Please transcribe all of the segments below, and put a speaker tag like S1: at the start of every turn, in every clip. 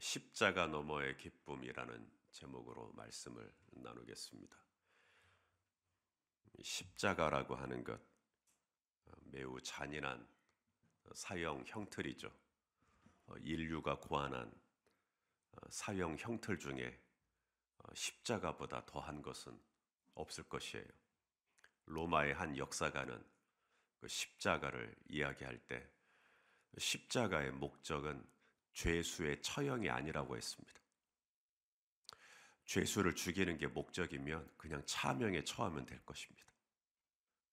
S1: 십자가 너머의 기쁨이라는 제목으로 말씀을 나누겠습니다. 십자가라고 하는 것 매우 잔인한 사형 형틀이죠. 인류가 고안한 사형 형틀 중에 십자가보다 더한 것은 없을 것이에요. 로마의 한 역사가는 그 십자가를 이야기할 때 십자가의 목적은 죄수의 처형이 아니라고 했습니다. 죄수를 죽이는 게 목적이면 그냥 차명에 처하면 될 것입니다.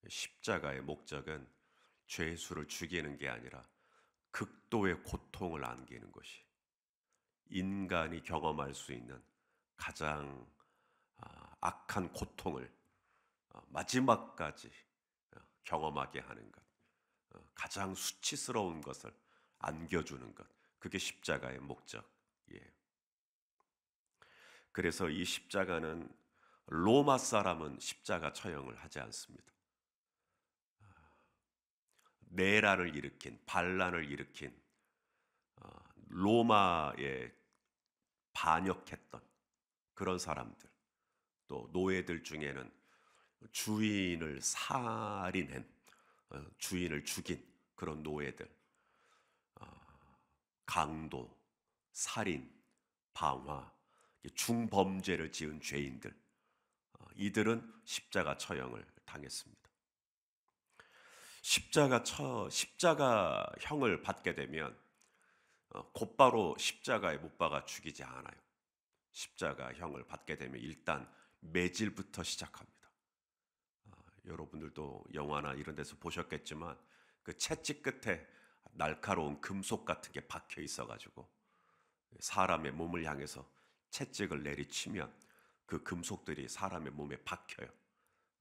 S1: 십자가의 목적은 죄수를 죽이는 게 아니라 극도의 고통을 안기는 것이 인간이 경험할 수 있는 가장 악한 고통을 마지막까지 경험하게 하는 것, 가장 수치스러운 것을 안겨주는 것, 그게 십자가의 목적이에요. 그래서 이 십자가는 로마 사람은 십자가 처형을 하지 않습니다. 내란을 일으킨, 반란을 일으킨 로마에 반역했던 그런 사람들, 또 노예들 중에는 주인을 살인한, 주인을 죽인 그런 노예들, 강도, 살인, 방화, 중범죄를 지은 죄인들, 이들은 십자가 처형을 당했습니다. 십자가형을 받게 되면 곧바로 십자가에 못 박아 죽이지 않아요. 십자가형을 받게 되면 일단 매질부터 시작합니다. 여러분들도 영화나 이런 데서 보셨겠지만 그 채찍 끝에 날카로운 금속 같은 게 박혀 있어가지고 사람의 몸을 향해서 채찍을 내리치면 그 금속들이 사람의 몸에 박혀요.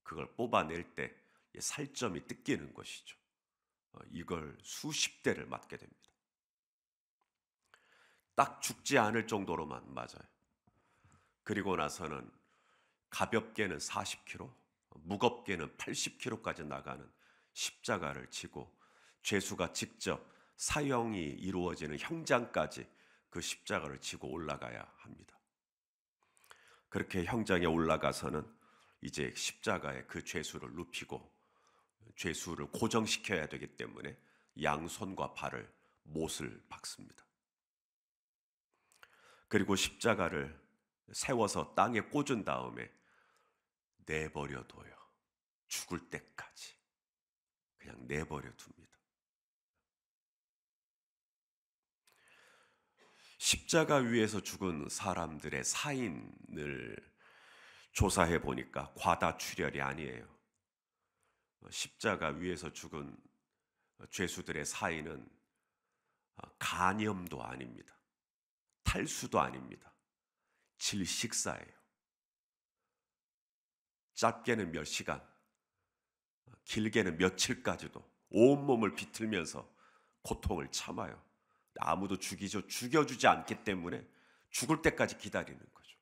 S1: 그걸 뽑아낼 때 살점이 뜯기는 것이죠. 이걸 수십 대를 맞게 됩니다. 딱 죽지 않을 정도로만 맞아요. 그리고 나서는 가볍게는 40kg, 무겁게는 80kg까지 나가는 십자가를 지고 죄수가 직접 사형이 이루어지는 형장까지 그 십자가를 지고 올라가야 합니다. 그렇게 형장에 올라가서는 이제 십자가에 그 죄수를 눕히고 죄수를 고정시켜야 되기 때문에 양손과 발을 못을 박습니다. 그리고 십자가를 세워서 땅에 꽂은 다음에 내버려둬요. 죽을 때까지 그냥 내버려 둡니다. 십자가 위에서 죽은 사람들의 사인을 조사해 보니까 과다출혈이 아니에요. 십자가 위에서 죽은 죄수들의 사인은 간염도 아닙니다. 탈수도 아닙니다. 질식사예요. 짧게는 몇 시간, 길게는 며칠까지도 온몸을 비틀면서 고통을 참아요. 아무도 죽여주지 않기 때문에 죽을 때까지 기다리는 거죠.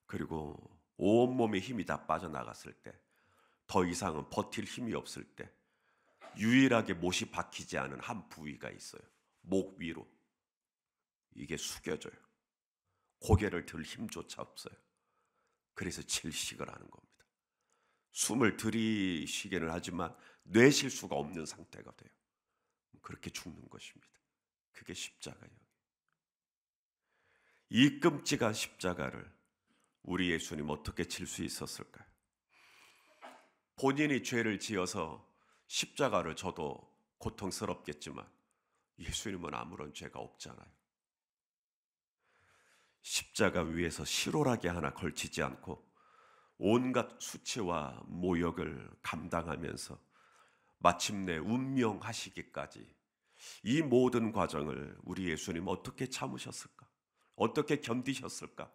S1: 그리고 온몸의 힘이 다 빠져나갔을 때, 더 이상은 버틸 힘이 없을 때 유일하게 못이 박히지 않은 한 부위가 있어요. 목 위로. 이게 숙여져요. 고개를 들 힘조차 없어요. 그래서 질식을 하는 겁니다. 숨을 들이쉬기는 하지만 내쉴 수가 없는 상태가 돼요. 그렇게 죽는 것입니다. 그게 십자가예요. 이 끔찍한 십자가를 우리 예수님 어떻게 질 수 있었을까요? 본인이 죄를 지어서 십자가를 져도 고통스럽겠지만 예수님은 아무런 죄가 없잖아요. 십자가 위에서 실오라기 하나 걸치지 않고 온갖 수치와 모욕을 감당하면서 마침내 운명하시기까지 이 모든 과정을 우리 예수님 어떻게 참으셨을까? 어떻게 견디셨을까?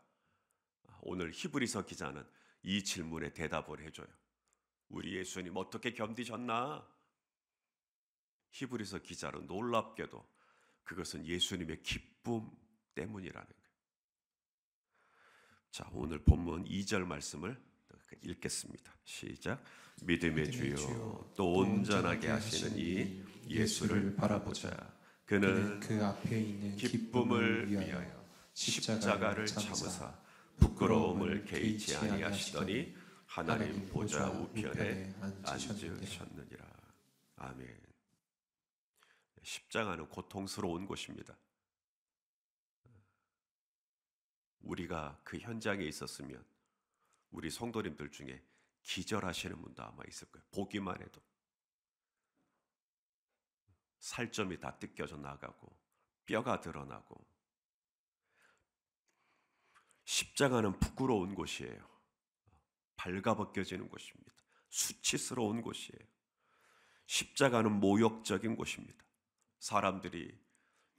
S1: 오늘 히브리서 기자는 이 질문에 대답을 해줘요. 우리 예수님 어떻게 견디셨나? 히브리서 기자는 놀랍게도 그것은 예수님의 기쁨 때문이라는 거예요. 자, 오늘 본문 2절 말씀을 읽겠습니다. 시작. 믿음의 주요 또 온전하게 하시는 이 예수를 바라보자.
S2: 그는 그 앞에 있는 기쁨을 위하여 십자가를 참으사 부끄러움을 개의치 아니하시더니 하나님 보좌 우편에 앉으셨느니라.
S1: 아멘. 십자가는 고통스러운 곳입니다. 우리가 그 현장에 있었으면 우리 성도님들 중에 기절하시는 분도 아마 있을 거예요. 보기만 해도 살점이 다 뜯겨져 나가고 뼈가 드러나고. 십자가는 부끄러운 곳이에요. 발가벗겨지는 곳입니다. 수치스러운 곳이에요. 십자가는 모욕적인 곳입니다. 사람들이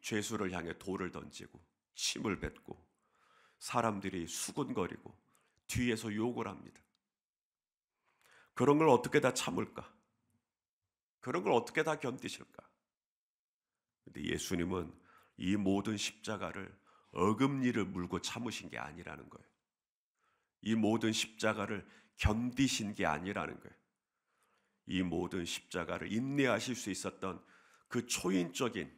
S1: 죄수를 향해 돌을 던지고 침을 뱉고 사람들이 수군거리고 뒤에서 욕을 합니다. 그런 걸 어떻게 다 참을까? 그런 걸 어떻게 다 견디실까? 근데 예수님은 이 모든 십자가를 어금니를 물고 참으신 게 아니라는 거예요. 이 모든 십자가를 견디신 게 아니라는 거예요. 이 모든 십자가를 인내하실 수 있었던 그 초인적인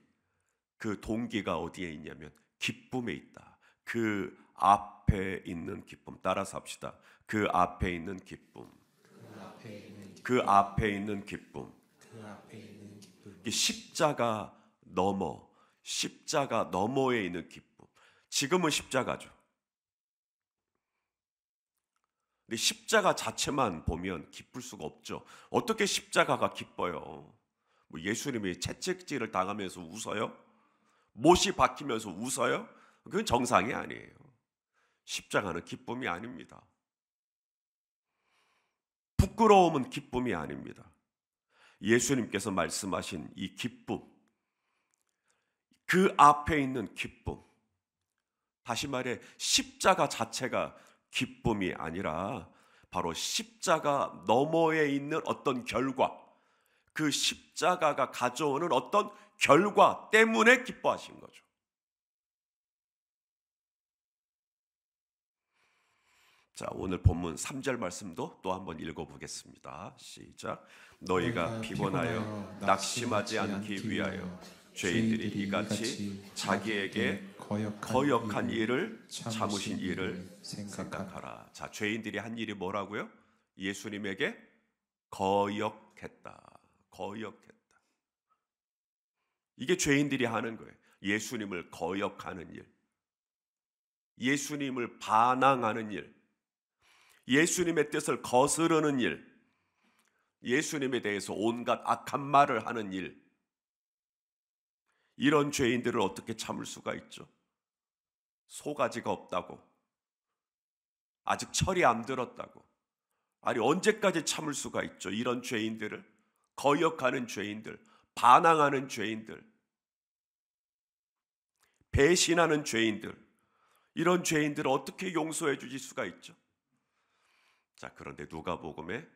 S1: 그 동기가 어디에 있냐면 기쁨에 있다. 그 앞에 있는 기쁨. 따라서 합시다. 그 앞에 있는 기쁨. 그 앞에 있는 기쁨. 십자가 너머에 있는 기쁨. 지금은 십자가죠. 근데 십자가 자체만 보면 기쁠 수가 없죠. 어떻게 십자가가 기뻐요? 뭐 예수님이 채찍질을 당하면서 웃어요? 못이 박히면서 웃어요? 그건 정상이 아니에요. 십자가는 기쁨이 아닙니다. 부끄러움은 기쁨이 아닙니다. 예수님께서 말씀하신 이 기쁨, 그 앞에 있는 기쁨, 다시 말해 십자가 자체가 기쁨이 아니라 바로 십자가 너머에 있는 어떤 결과, 그 십자가가 가져오는 어떤 결과 때문에 기뻐하신 거죠. 자, 오늘 본문 3절 말씀도 또 한번 읽어보겠습니다. 시작. 너희가 피곤하여 낙심하지 않기 위하여 죄인들이 이같이 자기에게 거역한 일을 참으신 일을 생각하라. 자, 죄인들이 한 일이 뭐라고요? 예수님에게 거역했다. 이게 죄인들이 하는 거예요. 예수님을 거역하는 일, 예수님을 반항하는 일, 예수님의 뜻을 거스르는 일, 예수님에 대해서 온갖 악한 말을 하는 일. 이런 죄인들을 어떻게 참을 수가 있죠? 소가지가 없다고, 아직 철이 안 들었다고, 아니 언제까지 참을 수가 있죠? 이런 죄인들을, 거역하는 죄인들, 반항하는 죄인들, 배신하는 죄인들, 이런 죄인들을 어떻게 용서해 주실 수가 있죠? 자, 그런데 누가복음에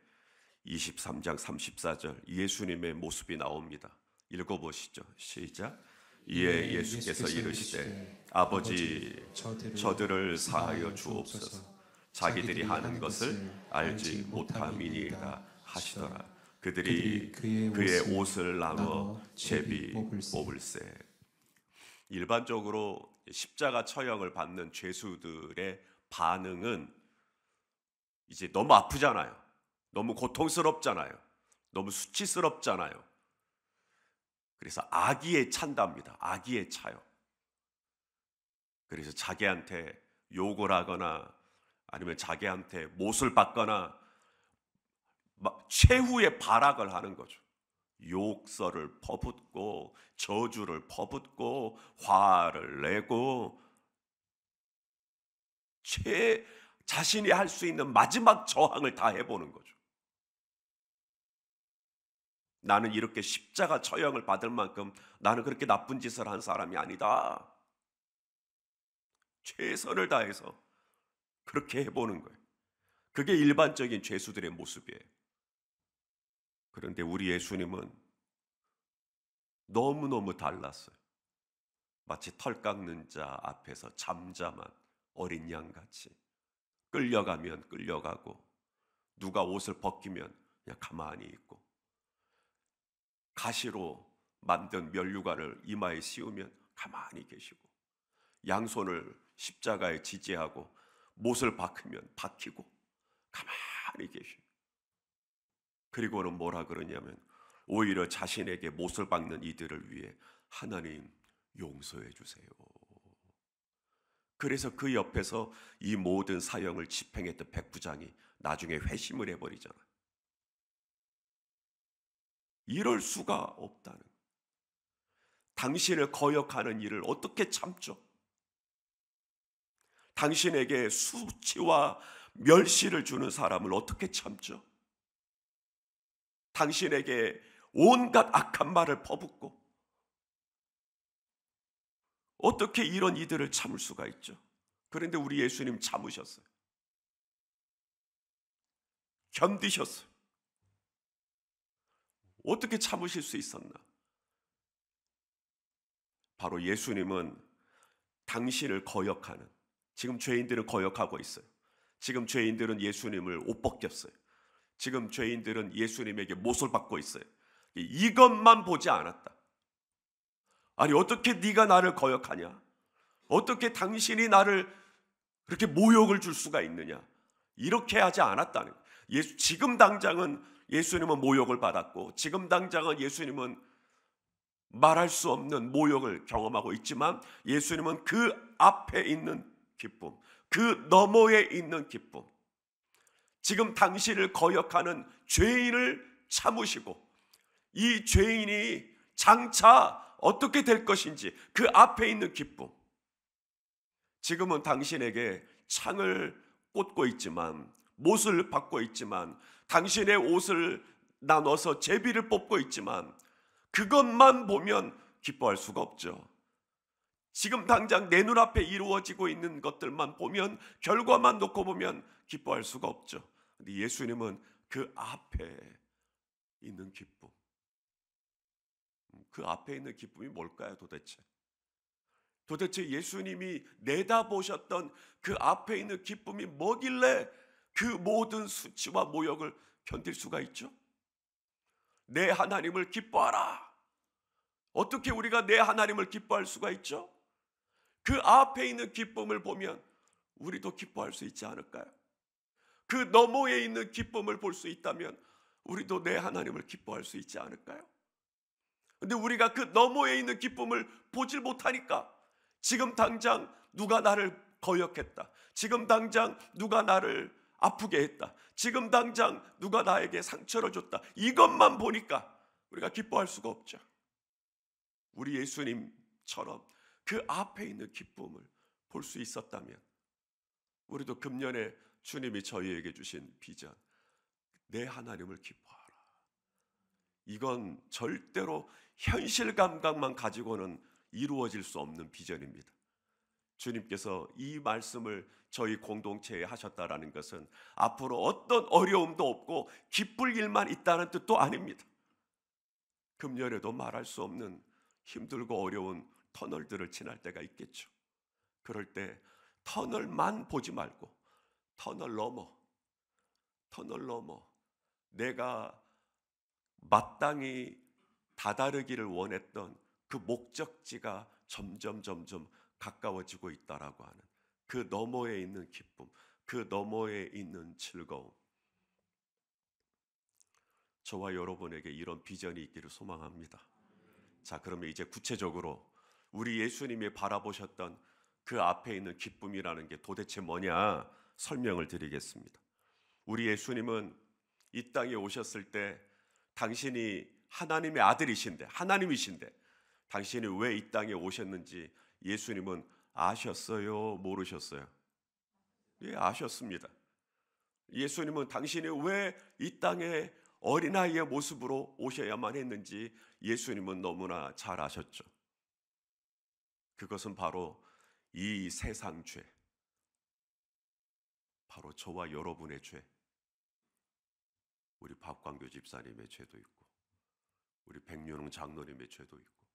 S1: 23장 34절 예수님의 모습이 나옵니다. 읽어보시죠. 시작. 이에 예수께서 이르시되 아버지 저들을 사하여 주옵소서. 자기들이 하는 것을 알지 못함이니이다 하시더라. 그들이 그의 옷을 나눠 제비 뽑을세. 일반적으로 십자가 처형을 받는 죄수들의 반응은 이제 너무 아프잖아요. 너무 고통스럽잖아요. 너무 수치스럽잖아요. 그래서 악의에 찬답니다. 악의에 차요. 그래서 자기한테 욕을 하거나 아니면 자기한테 못을 받거나 막 최후의 발악을 하는 거죠. 욕설을 퍼붓고 저주를 퍼붓고 화를 내고 자신이 할 수 있는 마지막 저항을 다 해보는 거죠. 나는 이렇게 십자가 처형을 받을 만큼 나는 그렇게 나쁜 짓을 한 사람이 아니다. 최선을 다해서 그렇게 해보는 거예요. 그게 일반적인 죄수들의 모습이에요. 그런데 우리 예수님은 너무너무 달랐어요. 마치 털 깎는 자 앞에서 잠잠한 어린 양같이 끌려가면 끌려가고 누가 옷을 벗기면 그냥 가만히 있고 가시로 만든 면류관을 이마에 씌우면 가만히 계시고, 양손을 십자가에 지지하고 못을 박으면 박히고 가만히 계시고, 그리고는 뭐라 그러냐면 오히려 자신에게 못을 박는 이들을 위해 하나님 용서해 주세요. 그래서 그 옆에서 이 모든 사형을 집행했던 백부장이 나중에 회심을 해버리잖아요. 이럴 수가 없다는, 당신을 거역하는 일을 어떻게 참죠? 당신에게 수치와 멸시를 주는 사람을 어떻게 참죠? 당신에게 온갖 악한 말을 퍼붓고 어떻게 이런 이들을 참을 수가 있죠? 그런데 우리 예수님 참으셨어요. 견디셨어요. 어떻게 참으실 수 있었나? 바로 예수님은 당신을 거역하는, 지금 죄인들은 거역하고 있어요. 지금 죄인들은 예수님을 옷 벗겼어요. 지금 죄인들은 예수님에게 못을 받고 있어요. 이것만 보지 않았다. 아니, 어떻게 네가 나를 거역하냐? 어떻게 당신이 나를 그렇게 모욕을 줄 수가 있느냐? 이렇게 하지 않았다는 거예요. 지금 당장은 예수님은 모욕을 받았고, 지금 당장은 예수님은 말할 수 없는 모욕을 경험하고 있지만, 예수님은 그 앞에 있는 기쁨, 그 너머에 있는 기쁨, 지금 당신을 거역하는 죄인을 참으시고, 이 죄인이 장차 어떻게 될 것인지 그 앞에 있는 기쁨, 지금은 당신에게 창을 꽂고 있지만, 못을 받고 있지만, 당신의 옷을 나눠서 제비를 뽑고 있지만, 그것만 보면 기뻐할 수가 없죠. 지금 당장 내 눈앞에 이루어지고 있는 것들만 보면, 결과만 놓고 보면 기뻐할 수가 없죠. 근데 예수님은 그 앞에 있는 기쁨, 그 앞에 있는 기쁨이 뭘까요? 도대체 예수님이 내다보셨던 그 앞에 있는 기쁨이 뭐길래 그 모든 수치와 모욕을 견딜 수가 있죠? 내 하나님을 기뻐하라. 어떻게 우리가 내 하나님을 기뻐할 수가 있죠? 그 앞에 있는 기쁨을 보면 우리도 기뻐할 수 있지 않을까요? 그 너머에 있는 기쁨을 볼 수 있다면 우리도 내 하나님을 기뻐할 수 있지 않을까요? 근데 우리가 그 너머에 있는 기쁨을 보질 못하니까, 지금 당장 누가 나를 거역했다, 지금 당장 누가 나를 아프게 했다, 지금 당장 누가 나에게 상처를 줬다, 이것만 보니까 우리가 기뻐할 수가 없죠. 우리 예수님처럼 그 앞에 있는 기쁨을 볼 수 있었다면, 우리도 금년에 주님이 저희에게 주신 비전, 내 하나님을 기뻐하라, 이건 절대로 현실 감각만 가지고는 이루어질 수 없는 비전입니다. 주님께서 이 말씀을 저희 공동체에 하셨다라는 것은 앞으로 어떤 어려움도 없고 기쁠 일만 있다는 뜻도 아닙니다. 금년에도 말할 수 없는 힘들고 어려운 터널들을 지날 때가 있겠죠. 그럴 때 터널만 보지 말고 터널 넘어 내가 마땅히 다다르기를 원했던 그 목적지가 점점 가까워지고 있다라고 하는 그 너머에 있는 기쁨, 그 너머에 있는 즐거움, 저와 여러분에게 이런 비전이 있기를 소망합니다. 자, 그러면 이제 구체적으로 우리 예수님이 바라보셨던 그 앞에 있는 기쁨이라는 게 도대체 뭐냐 설명을 드리겠습니다. 우리 예수님은 이 땅에 오셨을 때 당신이 하나님의 아들이신데, 하나님이신데 당신이 왜 이 땅에 오셨는지 예수님은 아셨어요? 모르셨어요? 예, 아셨습니다. 예수님은 당신이 왜 이 땅에 어린아이의 모습으로 오셔야만 했는지 예수님은 너무나 잘 아셨죠. 그것은 바로 이 세상 죄, 바로 저와 여러분의 죄, 우리 박광교 집사님의 죄도 있고, 우리 백윤웅 장로님의 죄도 있고,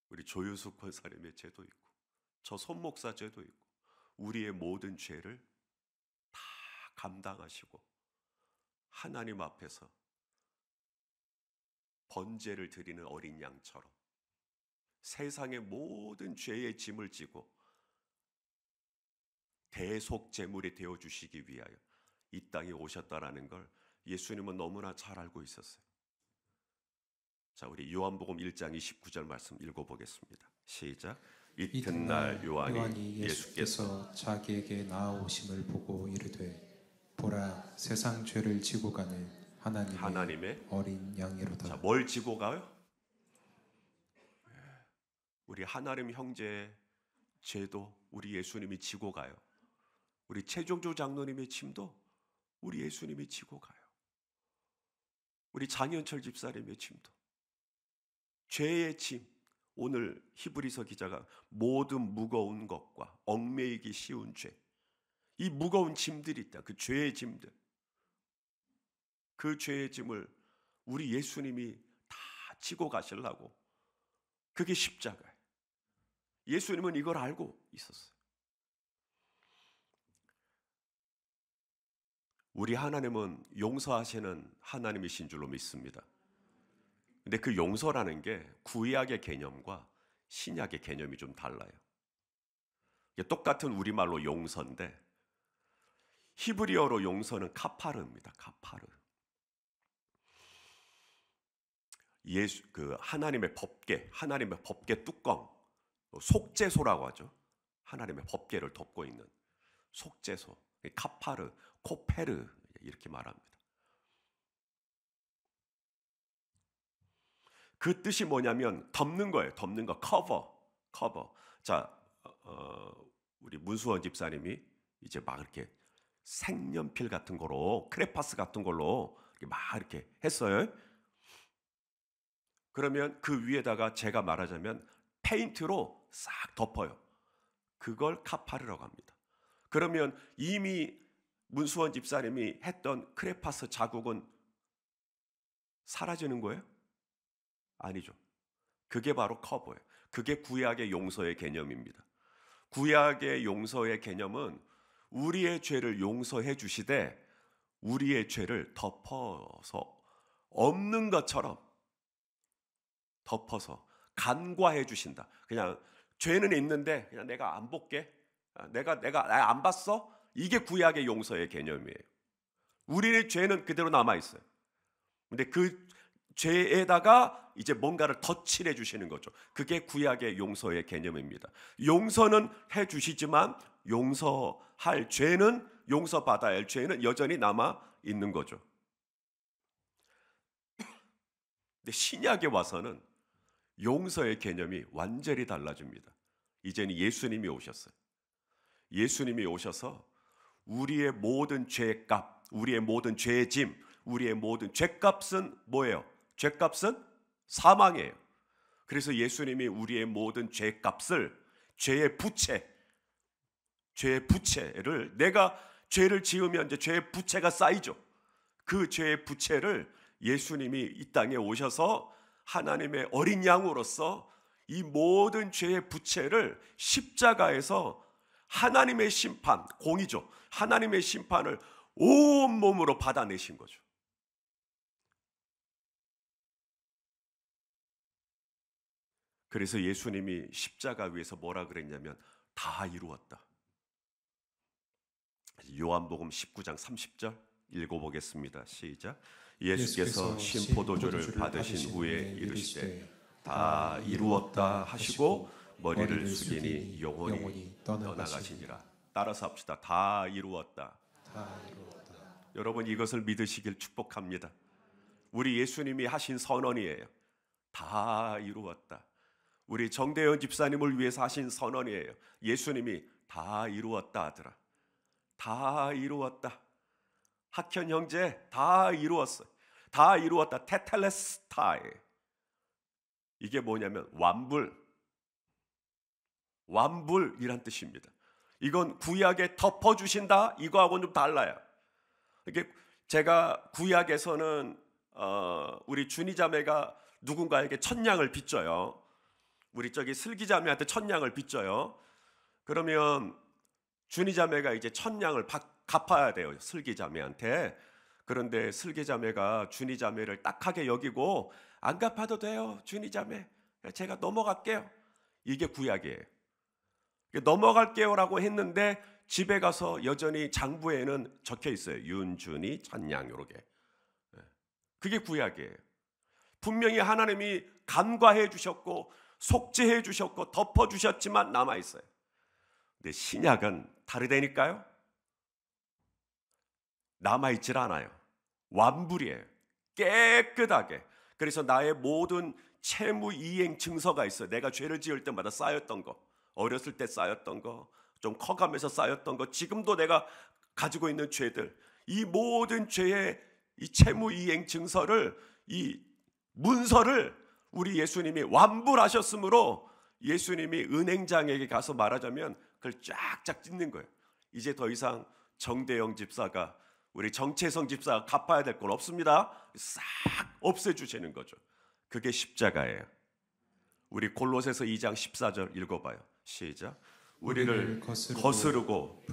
S1: 우리 조유숙 권사님의 죄도 있고, 저 손 목사 죄도 있고, 우리의 모든 죄를 다 감당하시고 하나님 앞에서 번제를 드리는 어린 양처럼 세상의 모든 죄의 짐을 지고 대속제물이 되어주시기 위하여 이 땅에 오셨다라는 걸 예수님은 너무나 잘 알고 있었어요. 자, 우리 요한복음 1장 29절 말씀 읽어보겠습니다. 시작. 이튿날 요한이 예수께서
S2: 자기에게 나아오심을 보고 이르되 보라, 세상 죄를 지고 가는 하나님의 어린 양이로다.
S1: 자, 뭘 지고 가요? 우리 하나님 형제의 죄도 우리 예수님이 지고 가요. 우리 최종조 장로님의 짐도 우리 예수님이 지고 가요. 우리 장현철 집사님의 짐도, 죄의 짐, 오늘 히브리서 기자가 모든 무거운 것과 얽매이기 쉬운 죄, 이 무거운 짐들이 있다. 그 죄의 짐들, 그 죄의 짐을 우리 예수님이 다 지고 가시려고, 그게 십자가예요. 예수님은 이걸 알고 있었어요. 우리 하나님은 용서하시는 하나님이신 줄로 믿습니다. 근데 그 용서라는 게 구약의 개념과 신약의 개념이 좀 달라요. 똑같은 우리말로 용서인데 히브리어로 용서는 카파르입니다. 카파르. 하나님의 법계 뚜껑, 속죄소라고 하죠. 하나님의 법계를 덮고 있는 속죄소, 카파르, 코페르 이렇게 말합니다. 그 뜻이 뭐냐면 덮는 거예요. 덮는 거, 커버. 자, 우리 문수원 집사님이 이제 막 이렇게 색연필 같은 거로, 크레파스 같은 걸로 막 이렇게 했어요. 그러면 그 위에다가 제가 말하자면 페인트로 싹 덮어요. 그걸 카파르라고 합니다. 그러면 이미 문수원 집사님이 했던 크레파스 자국은 사라지는 거예요? 아니죠. 그게 바로 커버예요. 그게 구약의 용서의 개념입니다. 구약의 용서의 개념은 우리의 죄를 용서해 주시되 우리의 죄를 덮어서 없는 것처럼 덮어서 간과해 주신다. 그냥 죄는 있는데 그냥 내가 안 볼게. 내가 안 봤어? 이게 구약의 용서의 개념이에요. 우리의 죄는 그대로 남아 있어요. 근데 그 죄에다가 이제 뭔가를 덧칠해 주시는 거죠. 그게 구약의 용서의 개념입니다. 용서는 해 주시지만 용서할 죄는, 용서받아야 할 죄는 여전히 남아 있는 거죠. 근데 신약에 와서는 용서의 개념이 완전히 달라집니다. 이제는 예수님이 오셨어요. 예수님이 오셔서 우리의 모든 죄값, 우리의 모든 죄의 짐, 우리의 모든 죄값은 뭐예요? 죄값은 사망이에요. 그래서 예수님이 우리의 모든 죄값을, 죄의 부채를, 내가 죄를 지으면 이제 죄의 부채가 쌓이죠. 그 죄의 부채를 예수님이 이 땅에 오셔서 하나님의 어린 양으로서 이 모든 죄의 부채를 십자가에서 하나님의 심판, 공의죠. 하나님의 심판을 온몸으로 받아내신 거죠. 그래서 예수님이 십자가 위에서 뭐라 그랬냐면 다 이루었다. 요한복음 19장 30절 읽어보겠습니다. 시작. 예수께서 신포도주를 받으신 후에 이르시되 다 이루었다 하시고 머리를 숙이니 영원히 떠나가시니라. 따라서 합시다. 다 이루었다. 여러분 이것을 믿으시길 축복합니다. 우리 예수님이 하신 선언이에요. 다 이루었다. 우리 정대현 집사님을 위해서 하신 선언이에요. 예수님이 다 이루었다 하더라. 다 이루었다. 학현 형제 다 이루었어요. 다 이루었다. 테텔레스타이. 이게 뭐냐면 완불이란 뜻입니다. 이건 구약에 덮어주신다 이거하고는 좀 달라요. 이게 제가 구약에서는 우리 준이자매가 누군가에게 천냥을 빚져요. 우리 저기 슬기자매한테 천냥을 빚져요. 그러면 준이자매가 이제 천냥을 갚아야 돼요. 슬기자매한테. 그런데 슬기자매가 준이자매를 딱하게 여기고 안 갚아도 돼요, 준이자매. 제가 넘어갈게요. 이게 구약이에요. 넘어갈게요라고 했는데 집에 가서 여전히 장부에는 적혀 있어요. 윤준이 찬양 이렇게. 그게 구약이에요. 분명히 하나님이 간과해 주셨고 속죄해 주셨고 덮어 주셨지만 남아 있어요. 근데 신약은 다르다니까요. 남아 있질 않아요. 완불이에요. 깨끗하게. 그래서 나의 모든 채무 이행 증서가 있어요. 내가 죄를 지을 때마다 쌓였던 거, 어렸을 때 쌓였던 거, 좀 커가면서 쌓였던 거, 지금도 내가 가지고 있는 죄들, 이 모든 죄의 이 채무 이행 증서를, 이 문서를 우리 예수님이 완불하셨으므로 예수님이 은행장에게 가서 말하자면 그걸 쫙쫙 찢는 거예요. 이제 더 이상 정대영 집사가, 우리 정채성 집사가 갚아야 될 건 없습니다. 싹 없애주시는 거죠. 그게 십자가예요. 우리 골로새서 2장 14절 읽어봐요. 시작. 우리를 거스르고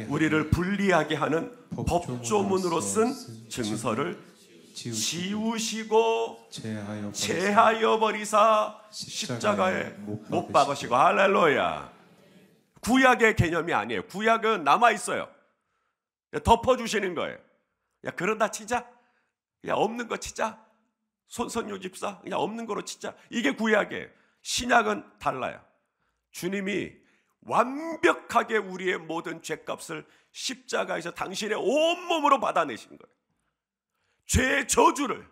S1: 우리를 불리하게 하는 법조문으로 쓴 증서를 지우시고 제하여 버리사 십자가에 못 박으시고. 할렐루야. 구약의 개념이 아니에요. 구약은 남아있어요. 덮어주시는 거예요. 야, 그러다 치자. 야, 없는 거 치자. 손선유 집사, 그냥 없는 거로 치자. 이게 구약이에요. 신약은 달라요. 주님이 완벽하게 우리의 모든 죄값을 십자가에서 당신의 온몸으로 받아내신 거예요. 죄의 저주를,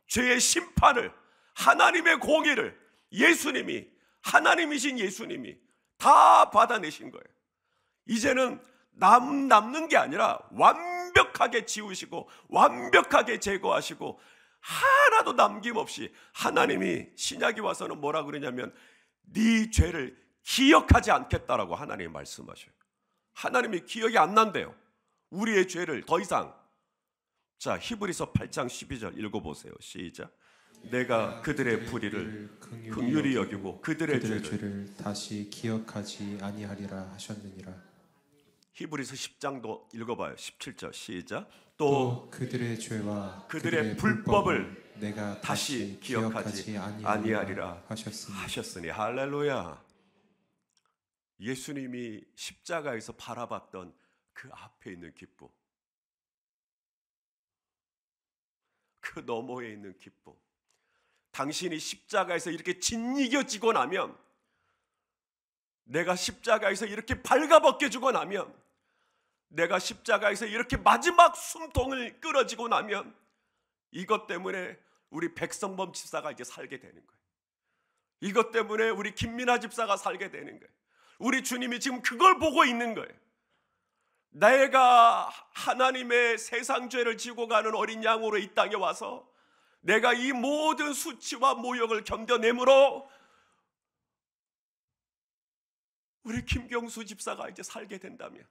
S1: 죄의 심판을, 하나님의 공의를 예수님이, 하나님이신 예수님이 다 받아내신 거예요. 이제는 남는 게 아니라 완벽하게 지우시고 완벽하게 제거하시고 하나도 남김없이, 하나님이 신약이 와서는 뭐라 그러냐면 네 죄를 기억하지 않겠다라고 하나님이 말씀하셔요. 하나님이 기억이 안 난대요. 우리의 죄를 더 이상. 자, 히브리서 8장 12절 읽어보세요. 시작. 내가 그들의 불의를 긍휼히 여기고 그들의 죄를
S2: 다시 기억하지 아니하리라 하셨느니라.
S1: 히브리서 10장도 읽어봐요. 17절 시작.
S2: 또 그들의 죄와 그들의 불법을 내가 다시 기억하지 아니하리라 하셨으니.
S1: 할렐루야. 예수님이 십자가에서 바라봤던 그 앞에 있는 기쁨, 그 너머에 있는 기쁨, 당신이 십자가에서 이렇게 짓이겨지고 나면, 내가 십자가에서 이렇게 발가벗겨지고 나면, 내가 십자가에서 이렇게 마지막 숨통을 끊어지고 나면, 이것 때문에 우리 백성범 집사가 이제 살게 되는 거예요. 이것 때문에 우리 김민아 집사가 살게 되는 거예요. 우리 주님이 지금 그걸 보고 있는 거예요. 내가 하나님의 세상 죄를 지고 가는 어린 양으로 이 땅에 와서 내가 이 모든 수치와 모욕을 견뎌내므로 우리 김경수 집사가 이제 살게 된다면,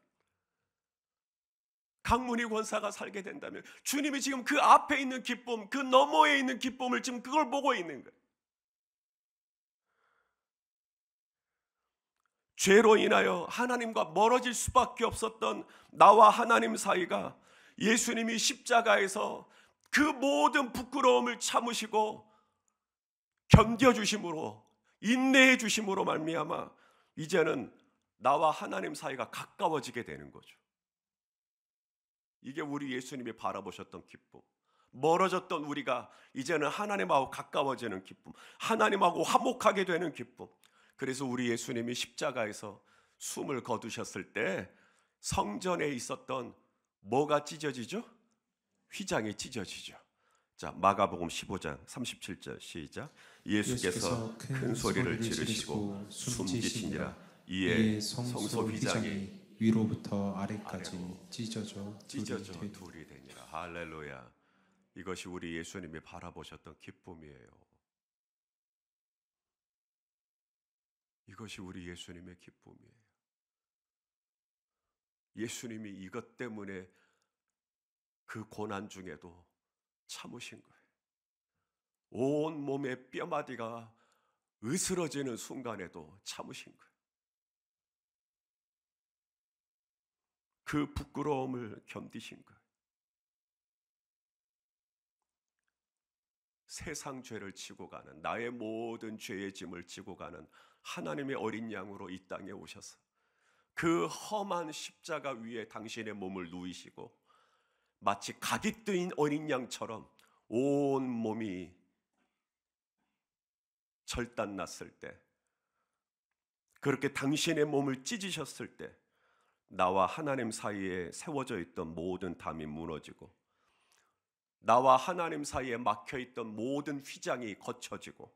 S1: 강문희 권사가 살게 된다면, 주님이 지금 그 앞에 있는 기쁨, 그 너머에 있는 기쁨을 지금 그걸 보고 있는 거예요. 죄로 인하여 하나님과 멀어질 수밖에 없었던 나와 하나님 사이가 예수님이 십자가에서 그 모든 부끄러움을 참으시고 견뎌주심으로, 인내해 주심으로 말미암아 이제는 나와 하나님 사이가 가까워지게 되는 거죠. 이게 우리 예수님이 바라보셨던 기쁨. 멀어졌던 우리가 이제는 하나님하고 가까워지는 기쁨, 하나님하고 화목하게 되는 기쁨. 그래서 우리 예수님이 십자가에서 숨을 거두셨을 때 성전에 있었던 뭐가 찢어지죠? 휘장이 찢어지죠. 자, 마가복음 15장 37절 시작. 예수께서 큰 소리를 지르시고 숨지시니라. 이에 성소 휘장이
S2: 위로부터 아래까지 찢어져
S1: 둘이 되니라. 할렐루야. 이것이 우리 예수님이 바라보셨던 기쁨이에요. 이것이 우리 예수님의 기쁨이에요. 예수님이 이것 때문에 그 고난 중에도 참으신 거예요. 온 몸의 뼈마디가 으스러지는 순간에도 참으신 거예요. 그 부끄러움을 견디신 거예요. 세상 죄를 지고 가는, 나의 모든 죄의 짐을 지고 가는 하나님의 어린 양으로 이 땅에 오셔서 그 험한 십자가 위에 당신의 몸을 누이시고 마치 각이 뜨인 어린 양처럼 온 몸이 절단났을 때, 그렇게 당신의 몸을 찢으셨을 때 나와 하나님 사이에 세워져 있던 모든 담이 무너지고 나와 하나님 사이에 막혀있던 모든 휘장이 거쳐지고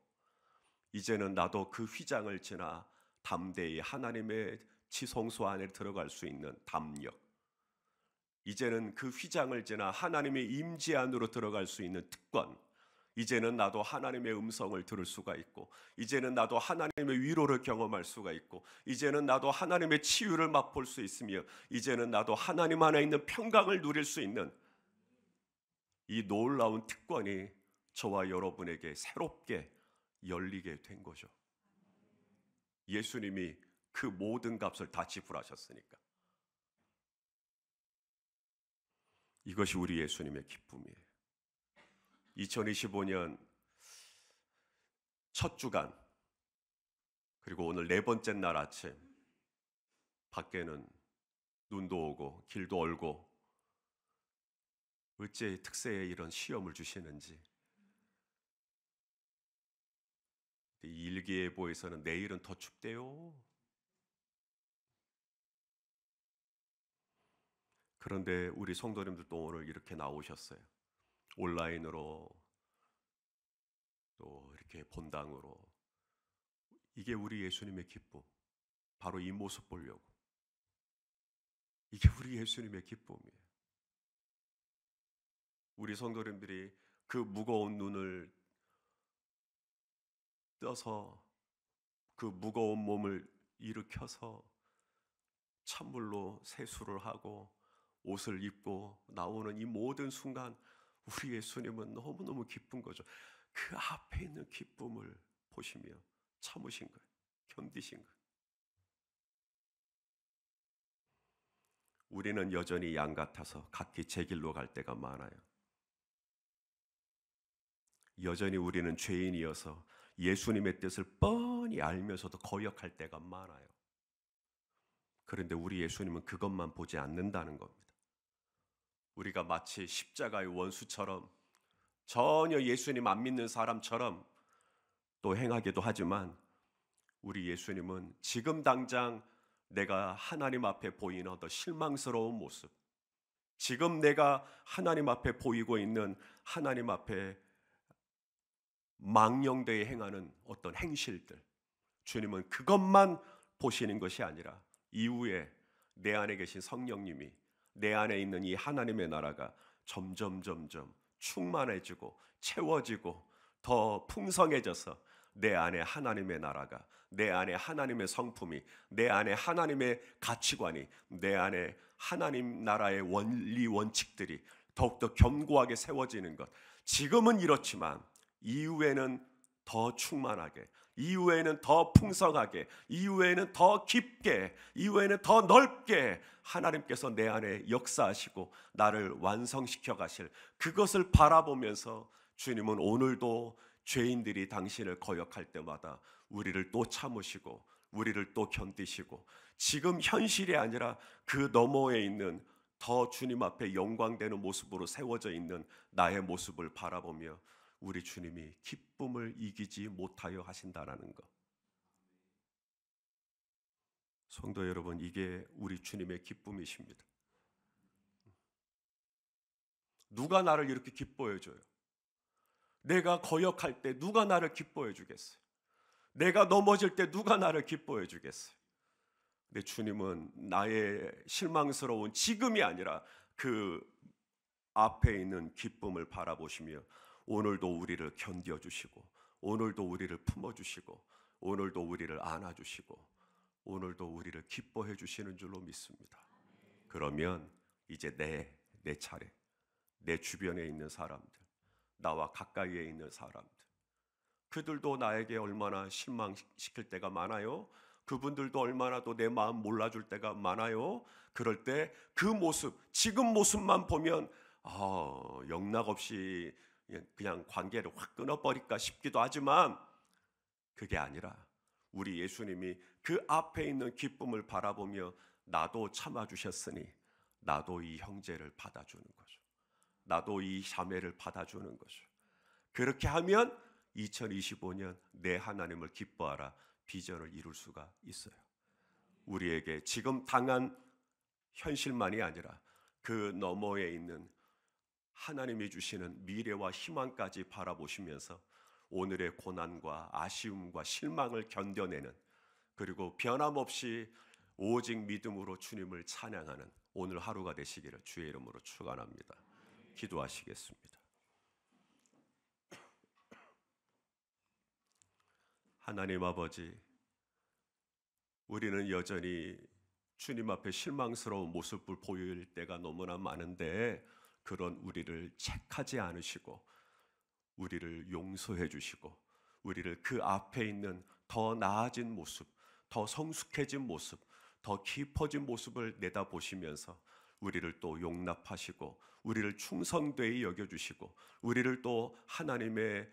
S1: 이제는 나도 그 휘장을 지나 담대히 하나님의 지성소 안에 들어갈 수 있는 담력, 이제는 그 휘장을 지나 하나님의 임재 안으로 들어갈 수 있는 특권, 이제는 나도 하나님의 음성을 들을 수가 있고 이제는 나도 하나님의 위로를 경험할 수가 있고 이제는 나도 하나님의 치유를 맛볼 수 있으며 이제는 나도 하나님 안에 있는 평강을 누릴 수 있는 이 놀라운 특권이 저와 여러분에게 새롭게 열리게 된 거죠. 예수님이 그 모든 값을 다 지불하셨으니까. 이것이 우리 예수님의 기쁨이에요. 2025년 첫 주간, 그리고 오늘 네 번째 날 아침, 밖에는 눈도 오고 길도 얼고 어째 특세에 이런 시험을 주시는지. 일기예보에서는 내일은 더 춥대요. 그런데 우리 성도님들도 오늘 이렇게 나오셨어요. 온라인으로 또 이렇게 본당으로. 이게 우리 예수님의 기쁨, 바로 이 모습 보려고. 이게 우리 예수님의 기쁨이에요. 우리 성도님들이 그 무거운 눈을 떠서 그 무거운 몸을 일으켜서 찬물로 세수를 하고 옷을 입고 나오는 이 모든 순간 우리 예수님은 너무너무 기쁜 거죠. 그 앞에 있는 기쁨을 보시며 참으신 거예요. 견디신 거예요. 우리는 여전히 양 같아서 각기 제 길로 갈 때가 많아요. 여전히 우리는 죄인이어서 예수님의 뜻을 뻔히 알면서도 거역할 때가 많아요. 그런데 우리 예수님은 그것만 보지 않는다는 겁니다. 우리가 마치 십자가의 원수처럼 전혀 예수님 안 믿는 사람처럼 또 행하기도 하지만 우리 예수님은 지금 당장 내가 하나님 앞에 보이는 어떤 실망스러운 모습, 지금 내가 하나님 앞에 보이고 있는 하나님 앞에 망령되이 행하는 어떤 행실들, 주님은 그것만 보시는 것이 아니라 이후에 내 안에 계신 성령님이, 내 안에 있는 이 하나님의 나라가 점점 충만해지고 채워지고 더 풍성해져서 내 안에 하나님의 나라가, 내 안에 하나님의 성품이, 내 안에 하나님의 가치관이, 내 안에 하나님 나라의 원리 원칙들이 더욱더 견고하게 세워지는 것. 지금은 이렇지만 이후에는 더 충만하게, 이후에는 더 풍성하게, 이후에는 더 깊게, 이후에는 더 넓게 하나님께서 내 안에 역사하시고 나를 완성시켜 가실 그것을 바라보면서 주님은 오늘도 죄인들이 당신을 거역할 때마다 우리를 또 참으시고 우리를 또 견디시고 지금 현실이 아니라 그 너머에 있는 더 주님 앞에 영광되는 모습으로 세워져 있는 나의 모습을 바라보며 우리 주님이 기쁨을 이기지 못하여 하신다라는 것. 성도 여러분, 이게 우리 주님의 기쁨이십니다. 누가 나를 이렇게 기뻐해 줘요? 내가 거역할 때 누가 나를 기뻐해 주겠어요? 내가 넘어질 때 누가 나를 기뻐해 주겠어요? 근데 주님은 나의 실망스러운 지금이 아니라 그 앞에 있는 기쁨을 바라보시며 오늘도 우리를 견뎌주시고 오늘도 우리를 품어주시고 오늘도 우리를 안아주시고 오늘도 우리를 기뻐해 주시는 줄로 믿습니다. 그러면 이제 내 차례, 내 주변에 있는 사람들, 나와 가까이에 있는 사람들, 그들도 나에게 얼마나 실망시킬 때가 많아요. 그분들도 얼마나 또 내 마음 몰라줄 때가 많아요. 그럴 때 그 모습, 지금 모습만 보면 영락없이 그냥 관계를 확 끊어버릴까 싶기도 하지만 그게 아니라 우리 예수님이 그 앞에 있는 기쁨을 바라보며 나도 참아주셨으니 나도 이 형제를 받아주는 거죠. 나도 이 자매를 받아주는 거죠. 그렇게 하면 2025년 내 하나님을 기뻐하라 비전을 이룰 수가 있어요. 우리에게 지금 당한 현실만이 아니라 그 너머에 있는 하나님이 주시는 미래와 희망까지 바라보시면서 오늘의 고난과 아쉬움과 실망을 견뎌내는, 그리고 변함없이 오직 믿음으로 주님을 찬양하는 오늘 하루가 되시기를 주의 이름으로 축원합니다. 기도하시겠습니다. 하나님 아버지, 우리는 여전히 주님 앞에 실망스러운 모습을 보일 때가 너무나 많은데 그런 우리를 책하지 않으시고 우리를 용서해 주시고 우리를 그 앞에 있는 더 나아진 모습, 더 성숙해진 모습, 더 깊어진 모습을 내다보시면서 우리를 또 용납하시고 우리를 충성되이 여겨주시고 우리를 또 하나님의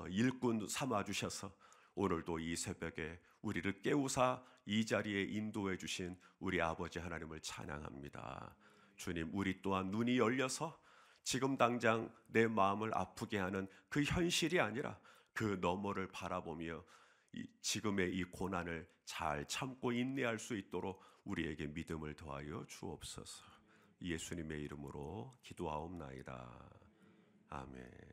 S1: 일꾼 삼아주셔서 오늘도 이 새벽에 우리를 깨우사 이 자리에 인도해 주신 우리 아버지 하나님을 찬양합니다. 주님, 우리 또한 눈이 열려서 지금 당장 내 마음을 아프게 하는 그 현실이 아니라 그 너머를 바라보며 지금의 이 고난을 잘 참고 인내할 수 있도록 우리에게 믿음을 더하여 주옵소서. 예수님의 이름으로 기도하옵나이다. 아멘.